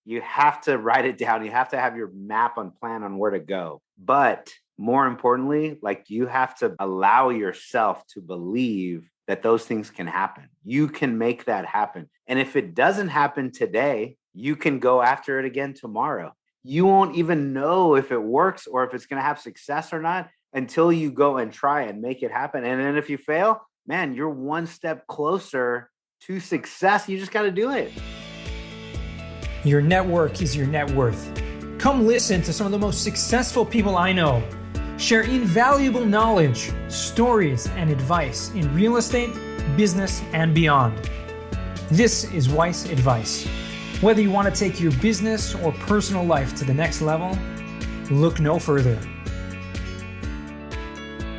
You have to write it down. You have to have your map and plan on where to go. But more importantly, like you have to allow yourself to believe that those things can happen. You can make that happen. And if it doesn't happen today, you can go after it again tomorrow. You won't even know if it works or if it's going to have success or not until you go and try and make it happen. And then if you fail, man, you're one step closer to success. You just got to do it. Your network is your net worth. Come listen to some of the most successful people I know share invaluable knowledge, stories, and advice in real estate, business, and beyond. This is Weiss Advice. Whether you want to take your business or personal life to the next level, look no further.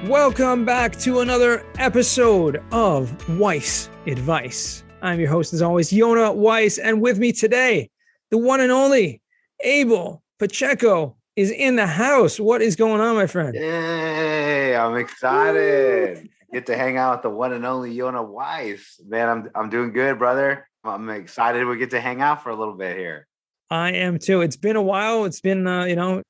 Welcome back to another episode of Weiss Advice. I'm your host, as always, Yona Weiss, and with me today, the one and only Abel Pacheco is in the house. What is going on, my friend? Yay, I'm excited. Get to hang out with the one and only Yona Weiss. Man, I'm doing good, brother. I'm excited we get to hang out for a little bit here. I am too. It's been a while. It's been,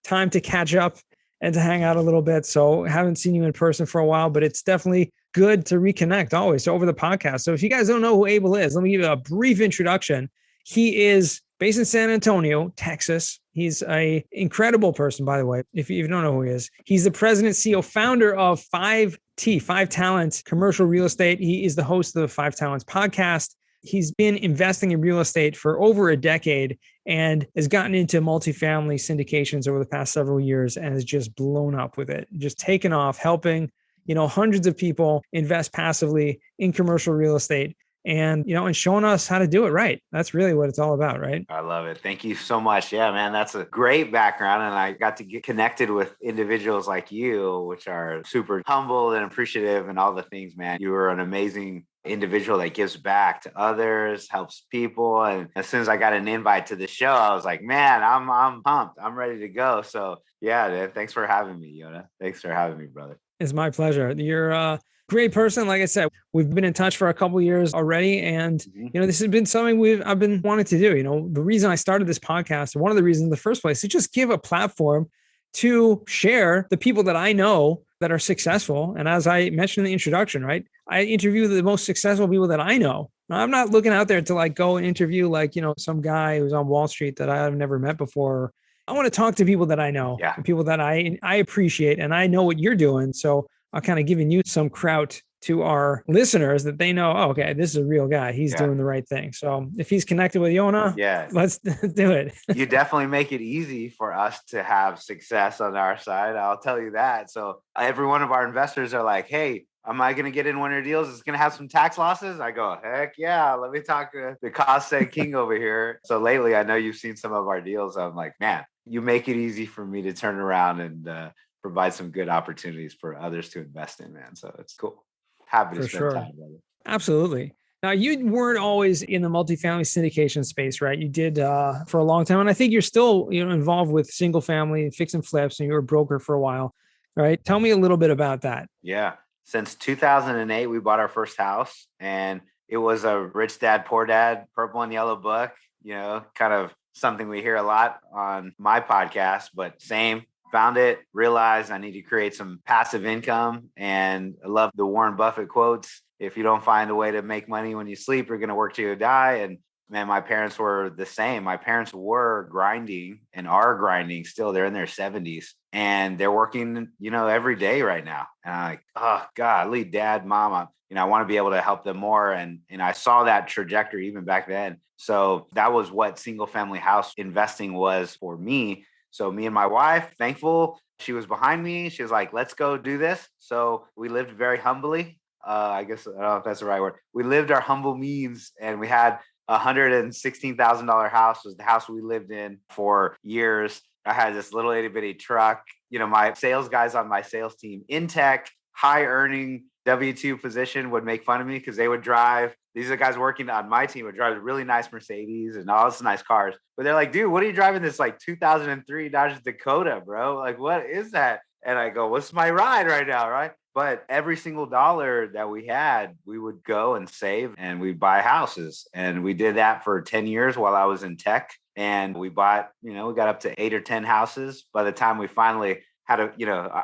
time to catch up and to hang out a little bit. So I haven't seen you in person for a while, but it's definitely good to reconnect always over the podcast. So if you guys don't know who Abel is, let me give you a brief introduction. He is based in San Antonio, Texas. He's an incredible person, by the way, if you don't know who he is. He's the president, CEO, founder of 5T, 5 Talents Commercial Real Estate. He is the host of the 5 Talents podcast. He's been investing in real estate for over a decade and has gotten into multifamily syndications over the past several years and has just blown up with it, just taken off, helping, hundreds of people invest passively in commercial real estate. And, and showing us how to do it right. That's really what it's all about, right? I love it. Thank you so much. Yeah, man, that's a great background. And I got to get connected with individuals like you, which are super humble and appreciative and all the things, man. You are an amazing individual that gives back to others, helps people. And as soon as I got an invite to the show, I was like, man, I'm pumped. I'm ready to go. So yeah, man, thanks for having me, Yona. Thanks for having me, brother. It's my pleasure. You're great person. Like I said, we've been in touch for a couple of years already. And, this has been something I've been wanting to do. The reason I started this podcast, one of the reasons in the first place, is just give a platform to share the people that I know that are successful. And as I mentioned in the introduction, right, I interview the most successful people that I know. I'm not looking out there to go and interview some guy who's on Wall Street that I've never met before. I want to talk to people that I know, people that I appreciate, and I know what you're doing. So I'm kind of giving you some kraut to our listeners that they know, oh, okay, this is a real guy. He's doing the right thing. So if he's connected with Yona, let's do it. You definitely make it easy for us to have success on our side. I'll tell you that. So every one of our investors are like, hey, am I going to get in one of your deals? It's going to have some tax losses. I go, heck yeah. Let me talk to the cost set king over here. So lately, I know you've seen some of our deals. I'm like, man, you make it easy for me to turn around and provide some good opportunities for others to invest in, man. So it's cool. Happy to spend time with you. Absolutely. Now, you weren't always in the multifamily syndication space, right? You did for a long time. And I think you're still involved with single family fix and flips, and you were a broker for a while, right? Tell me a little bit about that. Yeah. Since 2008, we bought our first house, and it was a rich dad, poor dad, purple and yellow book, kind of something we hear a lot on my podcast, but same. Found it, realized I need to create some passive income. And I love the Warren Buffett quotes. If you don't find a way to make money when you sleep, you're going to work till you die. And man, my parents were the same. My parents were grinding and are grinding still. They're in their 70s and they're working, every day right now. And I'm like, oh God, lead dad, mom, I want to be able to help them more. And I saw that trajectory even back then. So that was what single family house investing was for me. So me and my wife, thankful, she was behind me. She was like, let's go do this. So we lived very humbly. I guess, I don't know if that's the right word. We lived our humble means, and we had $116,000 house was the house we lived in for years. I had this little itty bitty truck. My sales guys on my sales team in tech, high earning W-2 position would make fun of me because they would drive. These are the guys working on my team would drive really nice Mercedes and all this nice cars. But they're like, dude, what are you driving this 2003 Dodge Dakota, bro? What is that? And I go, what's my ride right now, right? But every single dollar that we had, we would go and save and we'd buy houses. And we did that for 10 years while I was in tech. And we bought, we got up to 8 or 10 houses. By the time we finally had our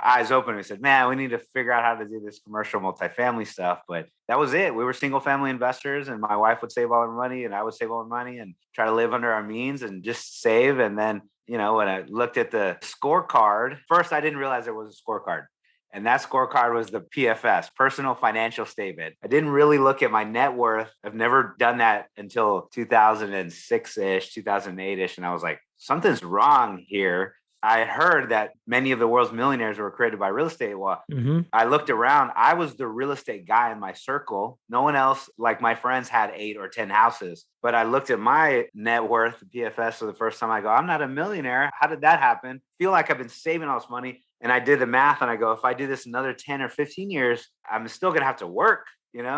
eyes open, we said, man, we need to figure out how to do this commercial multifamily stuff. But that was it. We were single family investors, and my wife would save all her money and I would save all the money and try to live under our means and just save. And then, when I looked at the scorecard, first, I didn't realize there was a scorecard. And that scorecard was the PFS, personal financial statement. I didn't really look at my net worth. I've never done that until 2006-ish, 2008-ish. And I was like, something's wrong here. I had heard that many of the world's millionaires were created by real estate. Well, I looked around. I was the real estate guy in my circle. No one else, like my friends, had 8 or 10 houses. But I looked at my net worth, the PFS, for the first time. I go, I'm not a millionaire. How did that happen? Feel like I've been saving all this money. And I did the math and I go, if I do this another 10 or 15 years, I'm still going to have to work,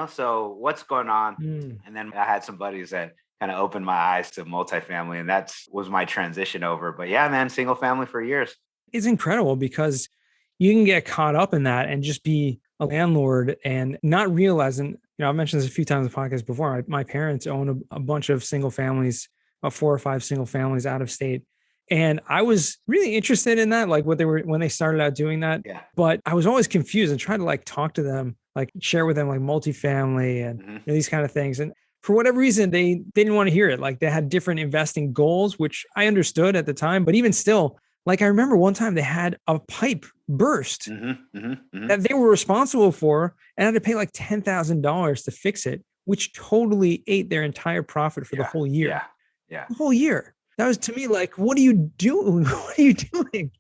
So what's going on? And then I had some buddies that kind of opened my eyes to multifamily, and that was my transition over. But yeah, man, single family for years. It's incredible because you can get caught up in that and just be a landlord and not realizing, I've mentioned this a few times in the podcast before. My parents own a bunch of single families, 4 or 5 single families out of state. And I was really interested in that, like when they started out doing that. Yeah. But I was always confused and trying to talk to them, share with them multifamily and these kind of things. And for whatever reason, they didn't want to hear it. They had different investing goals, which I understood at the time. But even still, I remember one time they had a pipe burst that they were responsible for and had to pay $10,000 to fix it, which totally ate their entire profit for the whole year. Yeah. The whole year. That was to me what are you doing? What are you doing?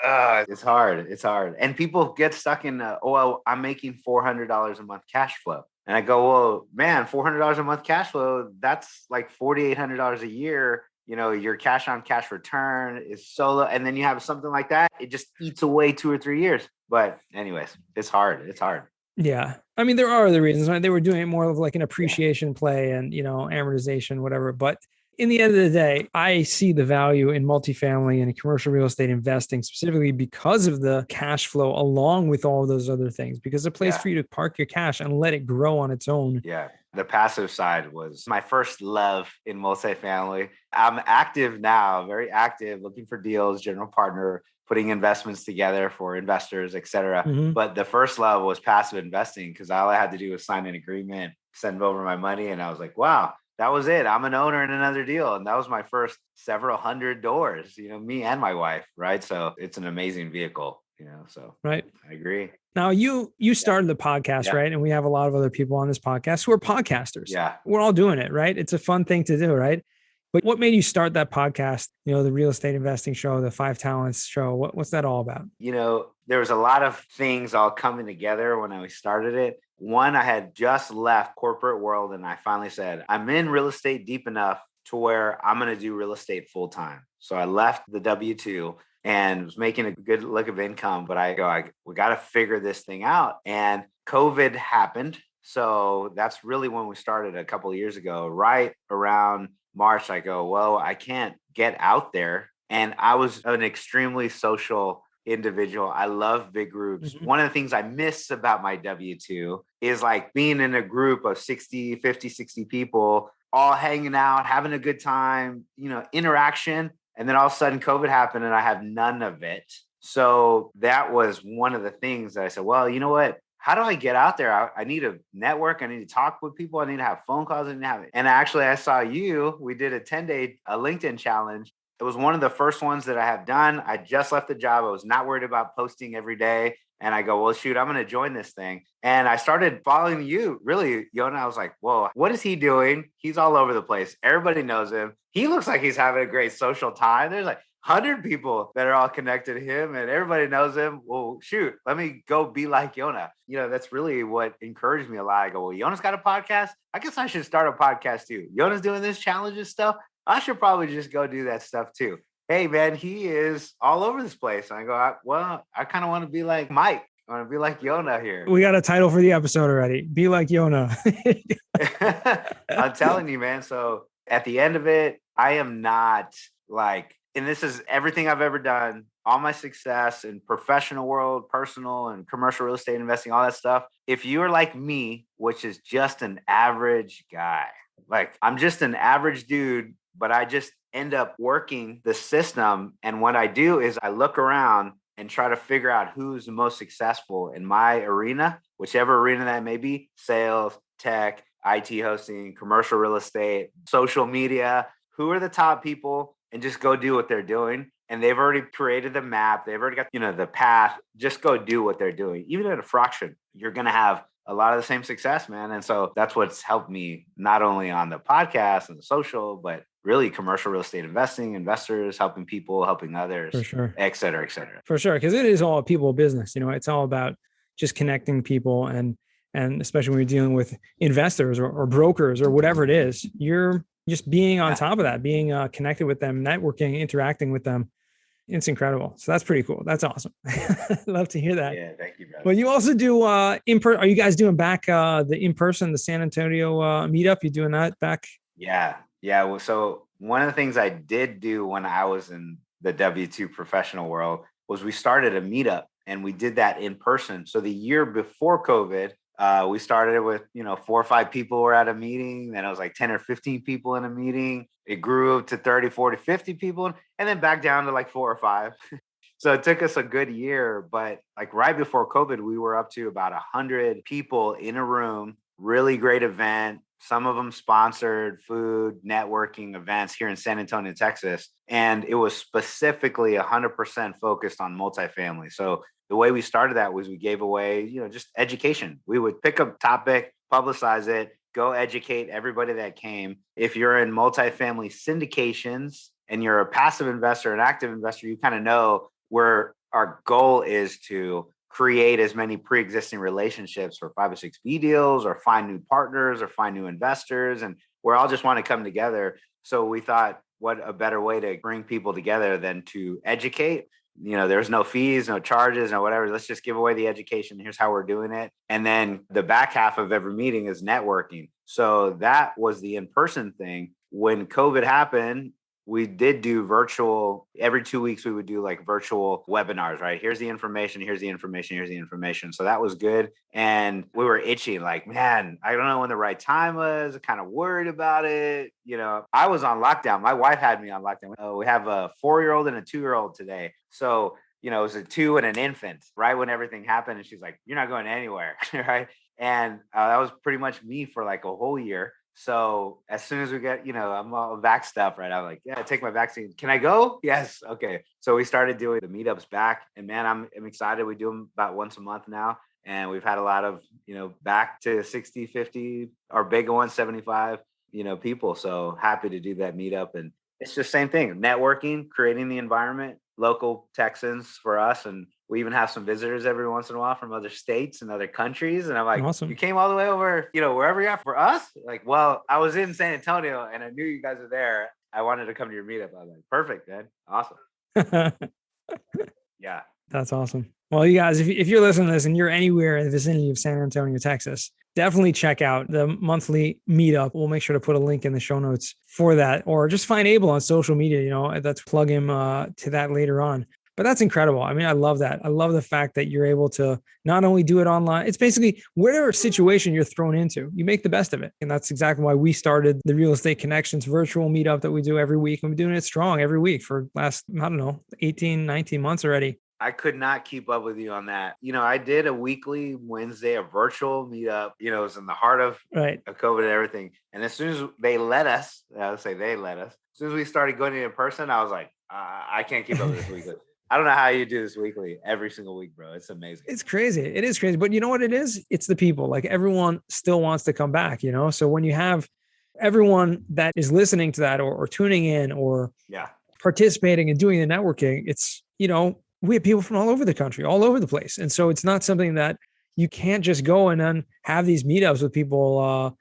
It's hard. And people get stuck in, I'm making $400 a month cash flow. And I go, well, man, $400 a month cash flow, that's $4,800 a year. Your cash on cash return is so low. And then you have something like that, it just eats away 2 or 3 years. But anyways, it's hard. Yeah. I mean, there are other reasons, right? They were doing it more of an appreciation play and, amortization, whatever. But in the end of the day, I see the value in multifamily and commercial real estate investing specifically because of the cash flow, along with all those other things, because it's a place for you to park your cash and let it grow on its own. Yeah. The passive side was my first love in multifamily. I'm active now, very active, looking for deals, general partner, putting investments together for investors, et cetera. But the first love was passive investing because all I had to do was sign an agreement, send over my money. And I was like, wow, that was it. I'm an owner in another deal. And that was my first several hundred doors, me and my wife. Right. So it's an amazing vehicle, so right. I agree. Now you started the podcast, right? And we have a lot of other people on this podcast who are podcasters. Yeah. We're all doing it, right? It's a fun thing to do, right? But what made you start that podcast? The real estate investing show, the 5 Talents show. What's that all about? There was a lot of things all coming together when I started it. One, I had just left corporate world and I finally said, I'm in real estate deep enough to where I'm going to do real estate full time. So I left the W-2 and was making a good lick of income, but we got to figure this thing out. And COVID happened. So that's really when we started a couple of years ago, right around March. I go, well, I can't get out there. And I was an extremely social individual. I love big groups. One of the things I miss about my W-2 is being in a group of 50, 60 people, all hanging out, having a good time, interaction. And then all of a sudden COVID happened and I have none of it. So that was one of the things that I said, well, you know what? How do I get out there? I need a network. I need to talk with people. I need to have phone calls. I need to have it. And actually, I saw we did a 10-day LinkedIn challenge. It was one of the first ones that I have done. I just left the job. I was not worried about posting every day. And I go, well, shoot, I'm going to join this thing. And I started following you, really, Yona. I was like, whoa, what is he doing? He's all over the place. Everybody knows him. He looks like he's having a great social time. There's 100 people that are all connected to him and everybody knows him. Well, shoot, let me go be like Yona. That's really what encouraged me a lot. I go, well, Yona's got a podcast. I guess I should start a podcast too. Yona's doing this challenges stuff. I should probably just go do that stuff too. Hey, man, he is all over this place. And I go, I kind of want to be like Mike. I want to be like Yona here. We got a title for the episode already. Be like Yona. I'm telling you, man. So at the end of it, I am not and this is everything I've ever done, all my success in professional world, personal and commercial real estate investing, all that stuff. If you're like me, which is just an average guy, I'm just an average dude but I just end up working the system. And what I do is I look around and try to figure out who's the most successful in my arena, whichever arena that may be: sales, tech, IT hosting, commercial real estate, social media. Who are the top people? And just go do what they're doing. And they've already created the map. They've already got, the path. Just go do what they're doing. Even at a fraction, you're going to have a lot of the same success, man. And so that's what's helped me not only on the podcast and the social, but really commercial real estate investing, investors, helping people, helping others, For sure. et cetera, et cetera. For sure. Because it is all a people business. It's all about just connecting people, and especially when you're dealing with investors or brokers or whatever it is, you're just being on top of that, being connected with them, networking, interacting with them. It's incredible. So that's pretty cool. That's awesome. Love to hear that. Yeah, thank you, brother. Well, you also do are you guys doing back the in-person, the San Antonio meetup? You doing that back? Yeah. Well, so one of the things I did do when I was in the W-2 professional world was we started a meetup, and we did that in person. So the year before COVID, we started it with, 4 or 5 people were at a meeting. Then it was like 10 or 15 people in a meeting. It grew to 30, 40, 50 people, and then back down to like 4 or 5. So it took us a good year, but like right before COVID, we were up to about 100 people in a room. Really great event. Some of them sponsored food, networking events here in San Antonio, Texas. And it was specifically 100% focused on multifamily. So the way we started that was we gave away, just education. We would pick a topic, publicize it, go educate everybody that came. If you're in multifamily syndications and you're a passive investor, an active investor, you kind of know where our goal is to create as many pre-existing relationships for 506B deals, or find new partners, or find new investors. And we all just want to come together. So we thought, what a better way to bring people together than to educate. There's no fees, no charges, no whatever. Let's just give away the education. Here's how we're doing it. And then the back half of every meeting is networking. So that was the in-person thing. When COVID happened, we did do virtual. Every 2 weeks, we would do like virtual webinars, right? Here's the information, here's the information, here's the information. So that was good. And we were itching, like, man, I don't know when the right time was, kind of worried about it. I was on lockdown. My wife had me on lockdown. We have a 4-year-old and a 2-year-old today. So, it was a 2 and an infant right when everything happened. And she's like, you're not going anywhere, right? And that was pretty much me for like a whole year. So as soon as we get, I'm all vax stuff, right? I'm like, yeah, take my vaccine. Can I go? Yes. Okay. So we started doing the meetups back, and man, I'm excited. We do them about once a month now. And we've had a lot of, back to 60, 50, our big ones, 75, people. So happy to do that meetup. And it's just same thing, networking, creating the environment, local Texans for us. And we even have some visitors every once in a while from other states and other countries. And I'm like, awesome. You came all the way over, wherever you're at for us? Like, well, I was in San Antonio and I knew you guys were there. I wanted to come to your meetup. I was like, perfect, man. Awesome. Yeah. That's awesome. Well, you guys, if you're listening to this and you're anywhere in the vicinity of San Antonio, Texas, definitely check out the monthly meetup. We'll make sure to put a link in the show notes for that, or just find Abel on social media, that's plug him to that later on. But that's incredible. I mean, I love that. I love the fact that you're able to not only do it online, it's basically whatever situation you're thrown into, you make the best of it. And that's exactly why we started the Real Estate Connections virtual meetup that we do every week. And we're doing it strong every week for last, 18, 19 months already. I could not keep up with you on that. I did a weekly Wednesday, a virtual meetup, it was in the heart of COVID and everything. And as soon as they let us, as soon as we started going in person, I was like, I can't keep up with this weekly. I don't know how you do this weekly every single week, bro. It's amazing. It's crazy. It is crazy. But you know what it is? It's the people. Like, everyone still wants to come back, So when you have everyone that is listening to that or tuning in or participating and doing the networking, it's, we have people from all over the country, all over the place. And so it's not something that you can't just go and then have these meetups with people,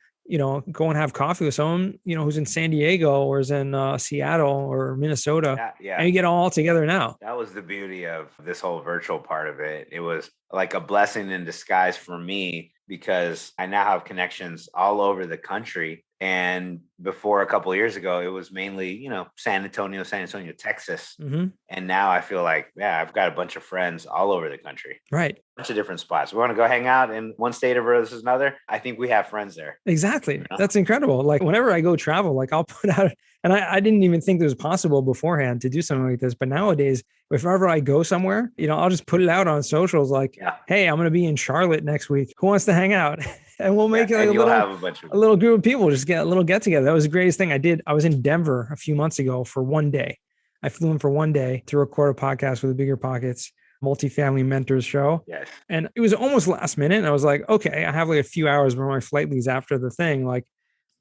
go and have coffee with someone, who's in San Diego or is in Seattle or Minnesota. Yeah. And you get all together now. That was the beauty of this whole virtual part of it. It was like a blessing in disguise for me, because I now have connections all over the country. And before a couple of years ago, it was mainly, San Antonio, Texas. Mm-hmm. And now I feel like, I've got a bunch of friends all over the country. Right. A bunch of different spots. We want to go hang out in one state versus another. I think we have friends there. Exactly. That's incredible. Like, whenever I go travel, like, I'll put out And I didn't even think it was possible beforehand to do something like this. But nowadays, if ever I go somewhere, I'll just put it out on socials like, Yeah. hey, I'm going to be in Charlotte next week. Who wants to hang out? And we'll make it like and you'll have a bunch of a little group of people, just get a little get together. That was the greatest thing I did. I was in Denver a few months ago for one day. I flew in for one day to record a podcast with the Bigger Pockets Multifamily Mentors show. Yes. And it was almost last minute. And I was like, okay, I have like a few hours where my flight leaves after the thing. Like,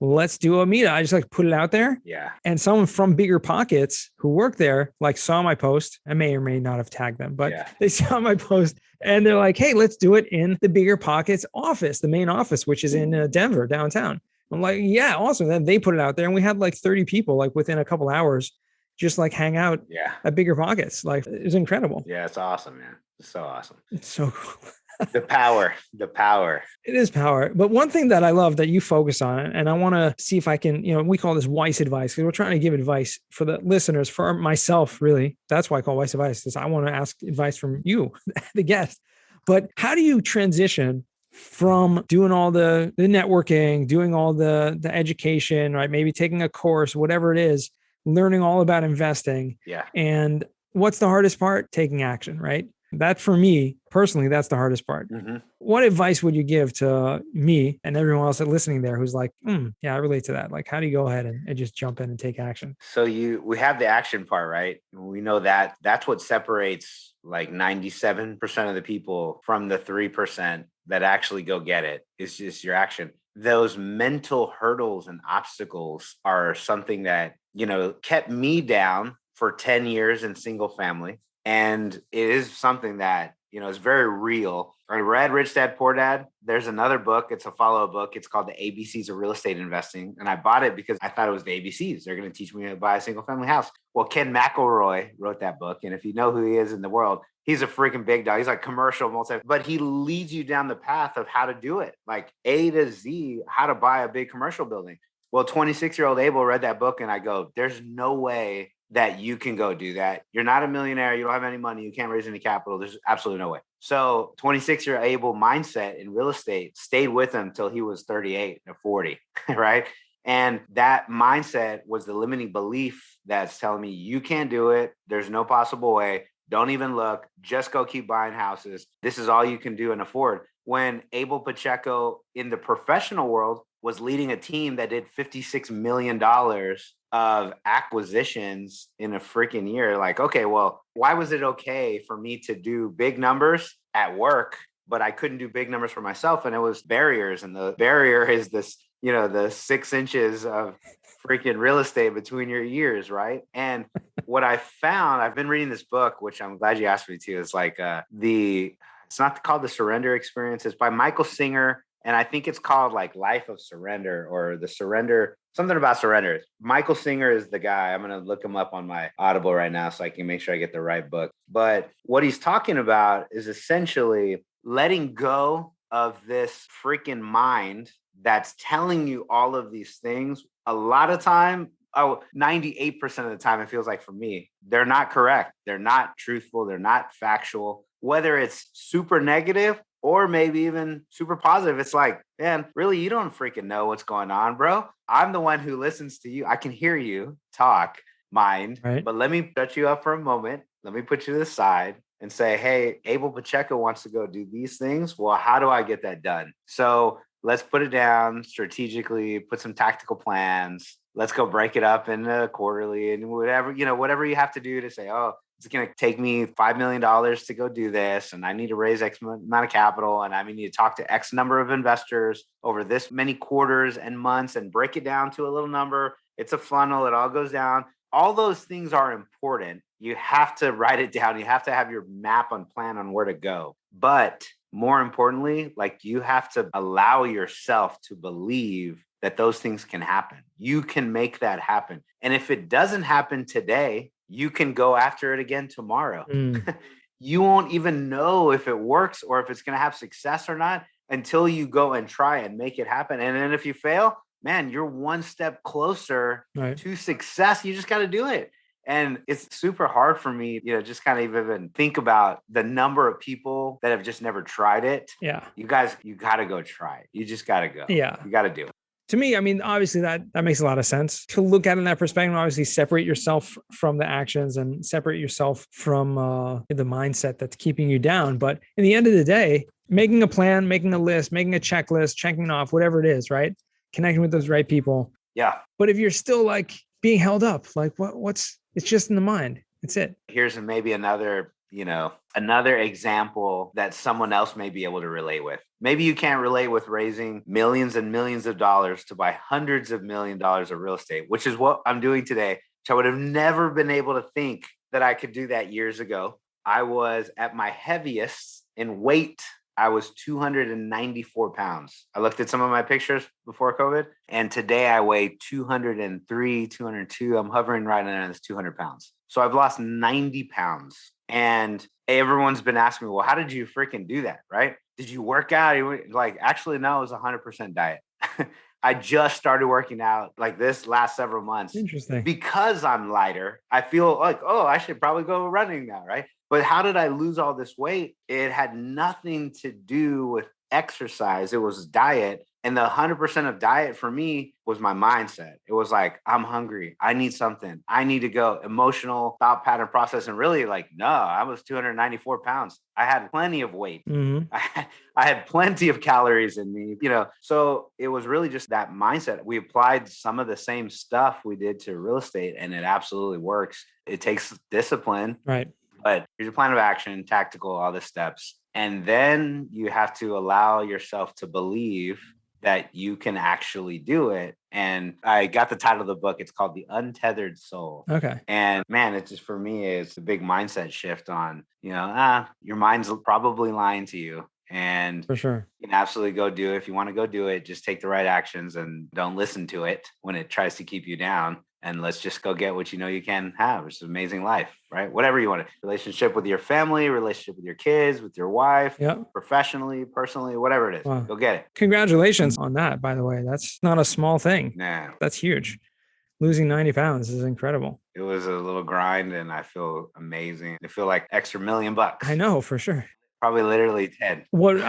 let's do a meetup. I just like put it out there. Yeah. And someone from Bigger Pockets who worked there, like saw my post. I may or may not have tagged them, but they saw my post and they're like, hey, let's do it in the Bigger Pockets office, the main office, which is in Denver, downtown. I'm like, yeah, awesome. Then they put it out there and we had like 30 people, like within a couple hours, just like hang out at Bigger Pockets. Like it was incredible. Yeah. It's awesome, man. It's so awesome. It's so cool. The power. It is power. But one thing that I love that you focus on, and I want to see if I can, we call this Weiss Advice because we're trying to give advice for the listeners, for myself, really. That's why I call Weiss Advice, because I want to ask advice from you, the guest. But how do you transition from doing all the networking, doing all the education, right? Maybe taking a course, whatever it is, learning all about investing. Yeah. And what's the hardest part? Taking action, right? That for me personally, that's the hardest part. Mm-hmm. What advice would you give to me and everyone else that's listening there who's like, yeah, I relate to that. Like, how do you go ahead and just jump in and take action? So we have the action part, right? We know that that's what separates like 97% of the people from the 3% that actually go get it. It's just your action. Those mental hurdles and obstacles are something that, kept me down for 10 years in single family. And it is something that, is very real. I read Rich Dad, Poor Dad. There's another book. It's a follow-up book. It's called The ABCs of Real Estate Investing. And I bought it because I thought it was the ABCs. They're going to teach me to buy a single family house. Well, Ken McElroy wrote that book. And if you know who he is in the world, he's a freaking big dog. He's like commercial but he leads you down the path of how to do it. Like A to Z, how to buy a big commercial building. Well, 26-year-old Abel read that book and I go, there's no way that you can go do that. You're not a millionaire. You don't have any money. You can't raise any capital. There's absolutely no way. So 26-year Abel mindset in real estate stayed with him till he was 38 or 40, right? And that mindset was the limiting belief that's telling me you can't do it. There's no possible way. Don't even look. Just go keep buying houses. This is all you can do and afford. When Abel Pacheco in the professional world was leading a team that did $56 million of acquisitions in a freaking year. Like, okay, well, why was it okay for me to do big numbers at work, but I couldn't do big numbers for myself? And it was barriers. And the barrier is this, the 6 inches of freaking real estate between your ears, right? And what I found, I've been reading this book, which I'm glad you asked me to. It's like it's not called The Surrender Experience. It's by Michael Singer. And I think it's called like Life of Surrender or the Surrender, something about surrender. Michael Singer is the guy. I'm going to look him up on my Audible right now so I can make sure I get the right book. But what he's talking about is essentially letting go of this freaking mind that's telling you all of these things. A lot of time, 98% of the time, it feels like for me, they're not correct. They're not truthful. They're not factual. Whether it's super negative or maybe even super positive. It's like, man, really, you don't freaking know what's going on, bro. I'm the one who listens to you. I can hear you talk, mind, right? But let me shut you up for a moment. Let me put you to the side and say, hey, Abel Pacheco wants to go do these things. Well, how do I get that done? So let's put it down strategically, put some tactical plans. Let's go break it up into quarterly and whatever you have to do to say, oh, it's going to take me $5 million to go do this. And I need to raise X amount of capital. And I need to talk to X number of investors over this many quarters and months and break it down to a little number. It's a funnel. It all goes down. All those things are important. You have to write it down. You have to have your map and plan on where to go. But more importantly, like you have to allow yourself to believe that those things can happen. You can make that happen. And if it doesn't happen today, you can go after it again tomorrow. You won't even know if it works or if it's going to have success or not until you go and try and make it happen. And then if you fail, man, you're one step closer to success. You just got to do it. And it's super hard for me, just kind of even think about the number of people that have just never tried it. Yeah. You guys, you got to go try it. You just got to go. Yeah. You got to do it. To me, I mean, obviously that makes a lot of sense to look at it in that perspective. Obviously, separate yourself from the actions and separate yourself from the mindset that's keeping you down. But in the end of the day, making a plan, making a list, making a checklist, checking off whatever it is, right? Connecting with those right people. Yeah. But if you're still like being held up, like what's it's just in the mind. It's it. Here's maybe another example that someone else may be able to relate with. Maybe you can't relate with raising millions and millions of dollars to buy hundreds of $1,000,000 of real estate, which is what I'm doing today, which I would have never been able to think that I could do that years ago. I was at my heaviest in weight. I was 294 pounds. I looked at some of my pictures before COVID, and today I weigh 203, 202. I'm hovering right around this 200 pounds. So I've lost 90 pounds. And everyone's been asking me, well, how did you freaking do that? Right? Did you work out? Like, actually, no, it was 100% diet. I just started working out like this last several months. Interesting. Because I'm lighter, I feel like, oh, I should probably go running now, right? But how did I lose all this weight? It had nothing to do with exercise. It was diet. And the 100% of diet for me was my mindset. It was like, I'm hungry. I need something. I need to go. Emotional thought pattern process. And really like, no, I was 294 pounds. I had plenty of weight. Mm-hmm. I had plenty of calories in me, so it was really just that mindset. We applied some of the same stuff we did to real estate, and it absolutely works. It takes discipline. Right. But here's your plan of action, tactical, all the steps. And then you have to allow yourself to believe that you can actually do it. And I got the title of the book. It's called The Untethered Soul. Okay. And man, it's just, for me, it's a big mindset shift on, your mind's probably lying to you. And for sure, you can absolutely go do it. If you want to go do it, just take the right actions and don't listen to it when it tries to keep you down. And let's just go get what you can have. It's an amazing life, right? Whatever you want to, relationship with your family, relationship with your kids, with your wife, professionally, personally, whatever it is, Go get it. Congratulations on that, by the way. That's not a small thing. Nah. That's huge. Losing 90 pounds is incredible. It was a little grind, and I feel amazing. I feel like extra $1 million. I know, for sure. Probably literally 10. What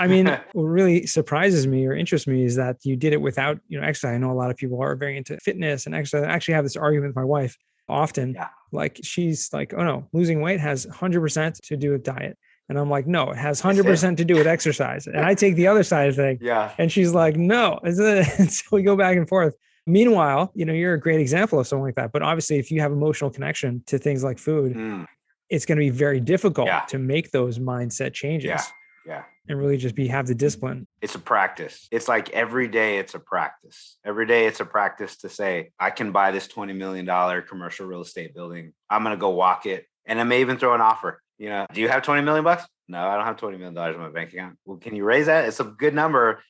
really surprises me or interests me is that you did it without, exercise. I know a lot of people are very into fitness and exercise. I actually have this argument with my wife often. Yeah. Like, she's like, oh no, losing weight has 100% to do with diet. And I'm like, no, it has 100% to do with exercise. And I take the other side of things. Yeah. And she's like, no. And so we go back and forth. Meanwhile, you're a great example of something like that. But obviously, if you have emotional connection to things like food, it's going to be very difficult to make those mindset changes. Yeah. And really just have the discipline. It's a practice. It's like every day it's a practice. Every day it's a practice to say, I can buy this $20 million commercial real estate building. I'm going to go walk it. And I may even throw an offer. Do you have 20 million bucks? No, I don't have $20 million in my bank account. Well, can you raise that? It's a good number.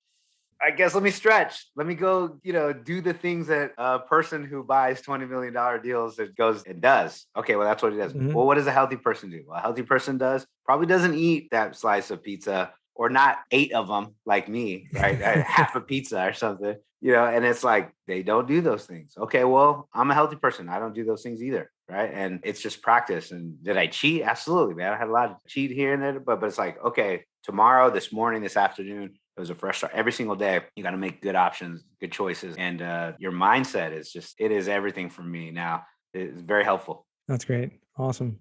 I guess let me stretch. Let me go, do the things that a person who buys $20 million deals that goes and does. Okay, well, that's what he does. Mm-hmm. Well, what does a healthy person do? Well, a healthy person probably doesn't eat that slice of pizza, or not 8 of them like me, right? Half a pizza or something, and it's like, they don't do those things. Okay, well, I'm a healthy person. I don't do those things either, right? And it's just practice. And did I cheat? Absolutely, man. I had a lot of cheat here and there, but it's like, okay, tomorrow, this morning, this afternoon, it was a fresh start. Every single day, you got to make good options, good choices. And your mindset it is everything for me now. It's very helpful. That's great. Awesome.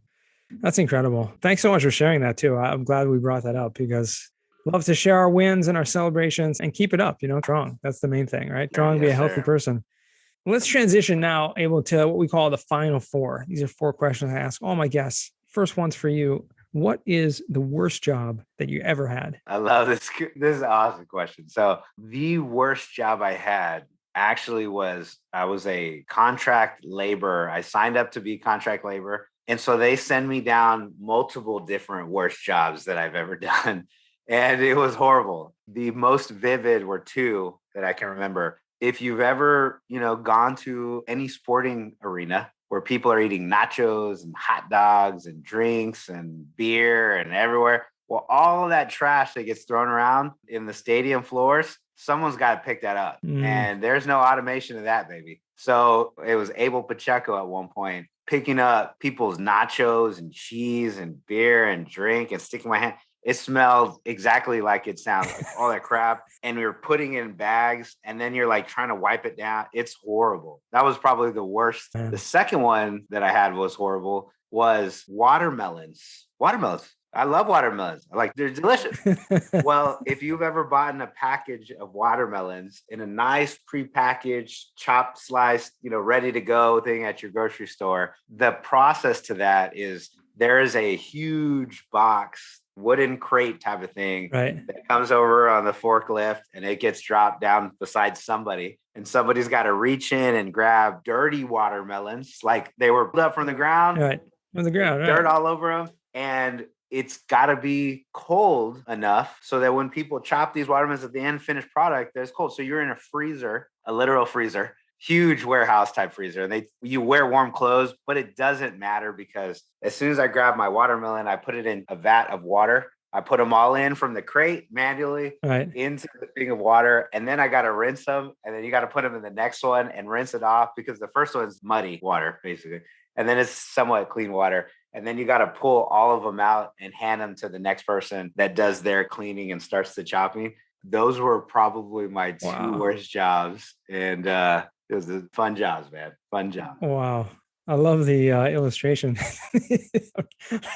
That's incredible. Thanks so much for sharing that too. I'm glad we brought that up, because love to share our wins and our celebrations and keep it up, strong. That's the main thing, right? Strong, be a healthy person. Let's transition now, Abel, to what we call the final 4. These are 4 questions I ask all my guests. First one's for you. What is the worst job that you ever had? I love this. This is an awesome question. So the worst job I had actually I was a contract laborer. I signed up to be contract labor. And so they send me down multiple different worst jobs that I've ever done. And it was horrible. The most vivid were 2 that I can remember. If you've ever, gone to any sporting arena where people are eating nachos and hot dogs and drinks and beer and everywhere, well, all of that trash that gets thrown around in the stadium floors, someone's got to pick that up. And there's no automation of that, baby. So it was Abel Pacheco at one point picking up people's nachos and cheese and beer and drink and sticking my hand. It smelled exactly like it sounds, like all that crap. And we were putting it in bags, and then you're like trying to wipe it down. It's horrible. That was probably the worst. Man. The second one that I had was horrible was watermelons. Watermelons. I love watermelons. They're delicious. Well, if you've ever bought a package of watermelons in a nice prepackaged, chopped, sliced, ready to go thing at your grocery store, the process to that is there is a huge box, wooden crate type of thing Right. that comes over on the forklift, and it gets dropped down beside somebody. And somebody's got to reach in and grab dirty watermelons, like they were pulled up from the ground, Right. On the ground. dirt Right. all over them. And it's got to be cold enough so that when people chop these watermelons at the end finished product, there's cold. So you're in a freezer, a literal freezer, huge warehouse type freezer, and you wear warm clothes, but it doesn't matter because as soon as I grab my watermelon, I put it in a vat of water. I put them all in from the crate manually Right. into the thing of water, and then I got to rinse them, and then you got to put them in the next one and rinse it off because the first one's muddy water basically, and then it's somewhat clean water. And then you got to pull all of them out and hand them to the next person that does their cleaning and starts the chopping. Those were probably my two worst jobs. And it was the fun jobs, man. Fun job. Wow. I love the illustration.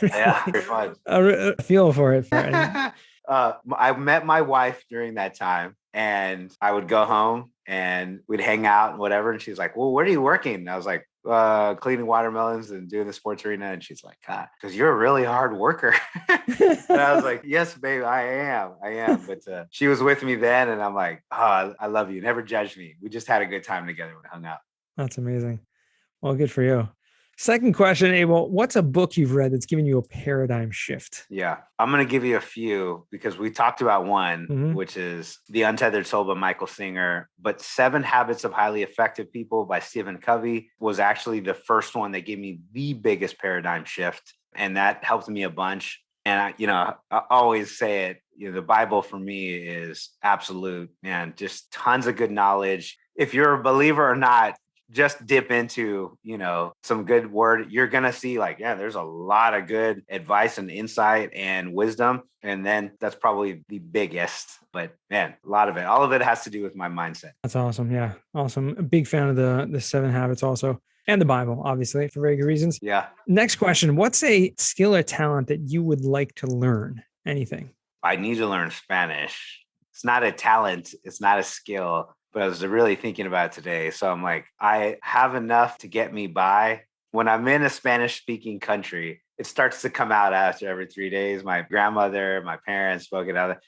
Yeah, very fun. I feel for it. I met my wife during that time, and I would go home and we'd hang out and whatever. And she's like, well, where are you working? And I was like, cleaning watermelons and doing the sports arena. And she's like, God, because you're a really hard worker. And I was like, yes, babe, I am. But she was with me then, and I'm like, oh, I love you. Never judged me. We just had a good time together when we hung out. That's amazing. Well, good for you. Second question, Abel, what's a book you've read that's given you a paradigm shift? Yeah, I'm going to give you a few because we talked about one, which is The Untethered Soul by Michael Singer, but 7 Habits of Highly Effective People by Stephen Covey was actually the first one that gave me the biggest paradigm shift. And that helped me a bunch. And I always say it, the Bible for me is absolute, man, just tons of good knowledge. If you're a believer or not, just dip into, some good word. You're going to see there's a lot of good advice and insight and wisdom. And then that's probably the biggest, but man, a lot of it, all of it has to do with my mindset. That's awesome. Yeah. Awesome. A big fan of the 7 habits also, and the Bible, obviously, for very good reasons. Yeah. Next question. What's a skill or talent that you would like to learn? Anything? I need to learn Spanish. It's not a talent. It's not a skill. But I was really thinking about it today. So I'm like, I have enough to get me by. When I'm in a Spanish speaking country, it starts to come out after every 3 days. My grandmother, my parents spoke it out.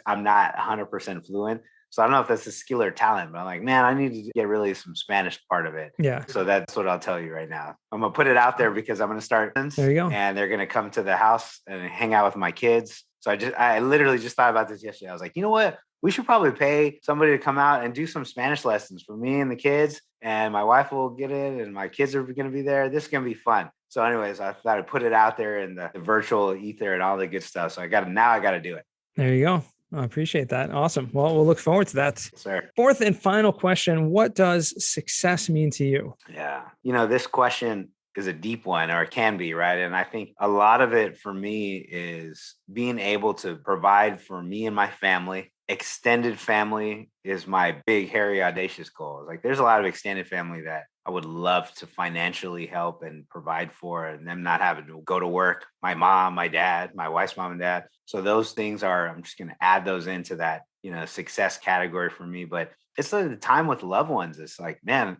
I'm not 100% fluent. So I don't know if that's a skill or talent, but I'm like, man, I need to get really some Spanish part of it. Yeah. So that's what I'll tell you right now. I'm going to put it out there because I'm going to start. There you go. And they're going to come to the house and hang out with my kids. So I literally just thought about this yesterday. I was like, you know what? We should probably pay somebody to come out and do some Spanish lessons for me and the kids, and my wife will get it, and my kids are going to be there. This is going to be fun. So anyways, I thought I'd put it out there in the virtual ether and all the good stuff. So I got to do it. There you go. I appreciate that. Awesome. Well, we'll look forward to that. Yes, sir. Fourth and final question. What does success mean to you? Yeah. This question is a deep one, or it can be, right? And I think a lot of it for me is being able to provide for me and my family. Extended family is my big, hairy, audacious goal. There's a lot of extended family that I would love to financially help and provide for, and them not having to go to work. My mom, my dad, my wife's mom and dad. So those things I'm just going to add those into that, success category for me. But it's the time with loved ones. It's like, man,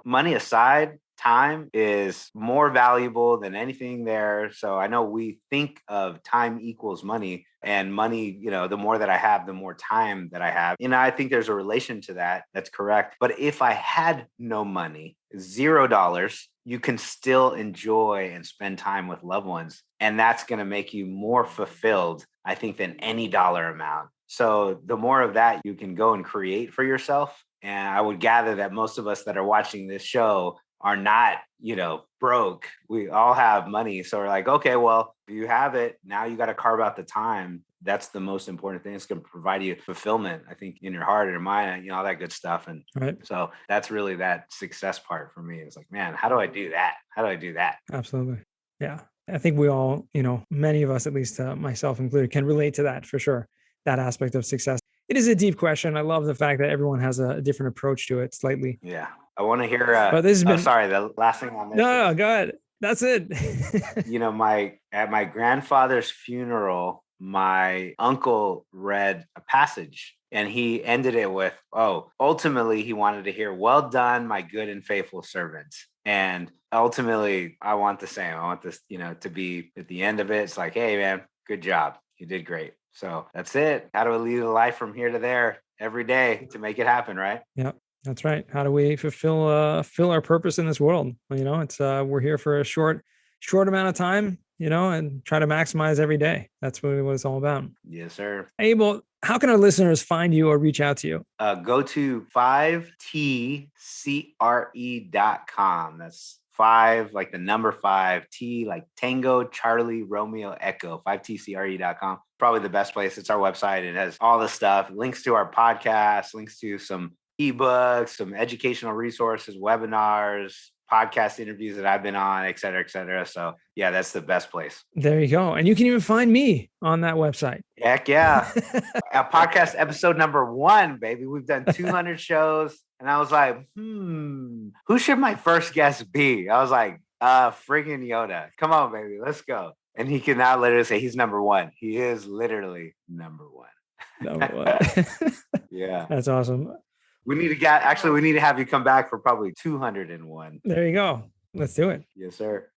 money aside, time is more valuable than anything there. So I know we think of time equals money, and money, the more that I have, the more time that I have. I think there's a relation to that. That's correct. But if I had no money, $0, you can still enjoy and spend time with loved ones. And that's going to make you more fulfilled, I think, than any dollar amount. So the more of that you can go and create for yourself. And I would gather that most of us that are watching this show are not, broke. We all have money. So we're like, okay, well, if you have it, now you got to carve out the time. That's the most important thing. It's going to provide you fulfillment, I think, in your heart and your mind, all that good stuff. And So that's really that success part for me. It's like, man, how do I do that? How do I do that? Absolutely. Yeah. I think we all, many of us, at least myself included, can relate to that for sure. That aspect of success. It is a deep question. I love the fact that everyone has a different approach to it slightly. Yeah. I want to hear, but this has been, sorry, the last thing on this. No, go ahead. That's it. At my grandfather's funeral, my uncle read a passage and he ended it with, ultimately he wanted to hear, "Well done, my good and faithful servants." And ultimately I want the same. I want this, to be at the end of it. It's like, hey man, good job. You did great. So that's it. How do we lead a life from here to there every day to make it happen? Right. Yep. That's right. How do we fulfill our purpose in this world? It's we're here for a short amount of time, and try to maximize every day. That's what it's all about. Yes, sir. Abel, how can our listeners find you or reach out to you? Go to 5tcre.com. That's 5, like the number 5, T like Tango, Charlie, Romeo, Echo, 5tcre.com. Probably the best place. It's our website. It has all the stuff, links to our podcast, links to some ebooks, some educational resources, webinars, podcast interviews that I've been on, et cetera, et cetera. So yeah, that's the best place. There you go. And you can even find me on that website. Heck yeah. Our podcast episode number 1, baby. We've done 200 shows. And I was like, who should my first guest be? I was like, friggin' Yoda. Come on, baby. Let's go. And he can now literally say he's number 1. He is literally number 1. Number 1. Yeah. That's awesome. We need to have you come back for probably 201. There you go. Let's do it. Yes, sir.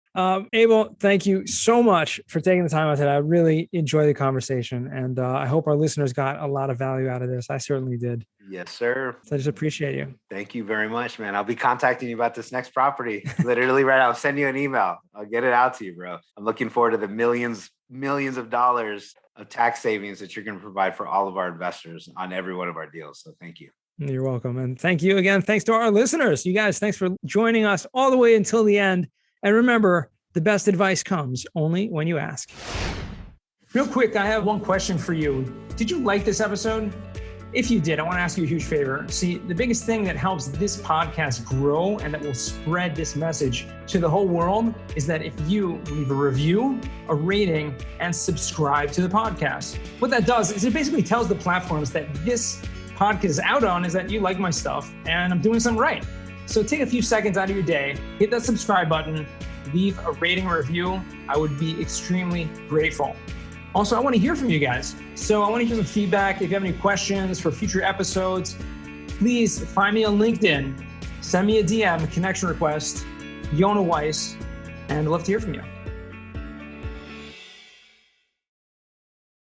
Abel, thank you so much for taking the time out today. I really enjoyed the conversation, and I hope our listeners got a lot of value out of this. I certainly did. Yes, sir. So I just appreciate you. Thank you very much, man. I'll be contacting you about this next property. Literally right now. I'll send you an email. I'll get it out to you, bro. I'm looking forward to the millions of dollars of tax savings that you're going to provide for all of our investors on every one of our deals. So thank you. You're welcome. And thank you again. Thanks to our listeners. You guys, thanks for joining us all the way until the end. And remember, the best advice comes only when you ask. Real quick, I have one question for you. Did you like this episode? If you did, I want to ask you a huge favor. See, the biggest thing that helps this podcast grow and that will spread this message to the whole world is that if you leave a review, a rating, and subscribe to the podcast. What that does is it basically tells the platforms that this podcast is out on is that you like my stuff and I'm doing something right. So take a few seconds out of your day, hit that subscribe button, leave a rating or review. I would be extremely grateful. Also, I want to hear from you guys. So I want to hear some feedback. If you have any questions for future episodes, please find me on LinkedIn, send me a DM, a connection request, Yona Weiss, and I'd love to hear from you.